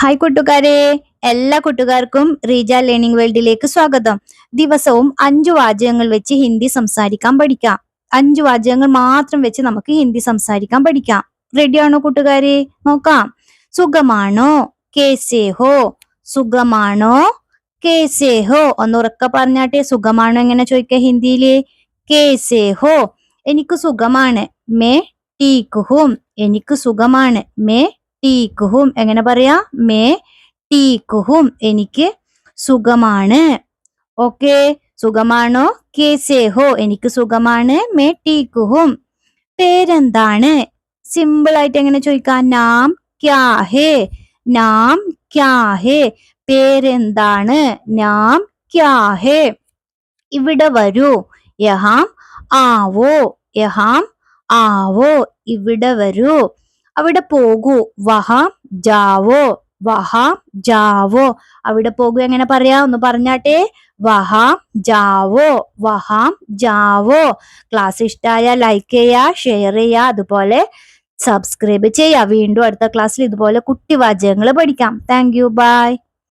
Hi കൂട്ടുകാരെ, എല്ലാ കൂട്ടുകാർക്കും റീജ ലേണിംഗ് വേൾഡിലേക്ക് സ്വാഗതം. ദിവസവും 5 വാചകങ്ങൾ വെച്ച് ഹിന്ദി സംസാരിക്കാൻ പഠിക്കാം. 5 വാചകങ്ങൾ മാത്രം വെച്ച് നമുക്ക് ഹിന്ദി സംസാരിക്കാൻ പഠിക്കാം. റെഡിയാണോ കൂട്ടുകാരെ? നോക്കാം. സുഖമാണോ? കേസേ ഹോ? സുഖമാണോ? കേസേ ഹോ? ഒന്ന് ഉറക്കെ പറഞ്ഞാട്ടെ. സുഖമാണോ എങ്ങനെ ചോദിക്കുക ഹിന്ദിയില്? കേസേ ഹോ? എനിക്ക് സുഖമാണ്. മേ ടീക്ക് ഹും. എനിക്ക് സുഖമാണ്. മേ ടീക്ക് ഹും. എങ്ങനെ പറയാ? മേ ടീക്ക് ഹും. എനിക്ക് സുഖമാണ്. ഓക്കെ, സുഖമാണോ? കേസേ ഹോ? എനിക്ക് സുഖമാണ്. മേ ടീക്ക് ഹും. പേരെന്താണ്? സിമ്പിൾ ആയിട്ട് എങ്ങനെ ചോദിക്കാം? നാം ക്യാ ഹേ? നാം ക്യാ ഹേ? പേരെന്താണ്? നാം ക്യാ ഹേ? ഇവിടെ വരൂ. യഹാം ആവോ. യഹാം ആവോ. ഇവിടെ വരൂ. അവിടെ പോകൂ. വഹാം ജാവോ. വഹാം ജാവോ. അവിടെ പോകൂ എങ്ങനെ പറയാ? ഒന്ന് പറഞ്ഞാട്ടെ. വഹാം ജാവോ. വഹാം ജാവോ. ക്ലാസ് ഇഷ്ടമായ ലൈക്ക് ചെയ്യുക, ഷെയർ ചെയ്യുക, അതുപോലെ സബ്സ്ക്രൈബ് ചെയ്യുക. വീണ്ടും അടുത്ത ക്ലാസ്സിൽ ഇതുപോലെ കുട്ടി വാചകങ്ങൾ പഠിക്കാം. Thank you. ബൈ.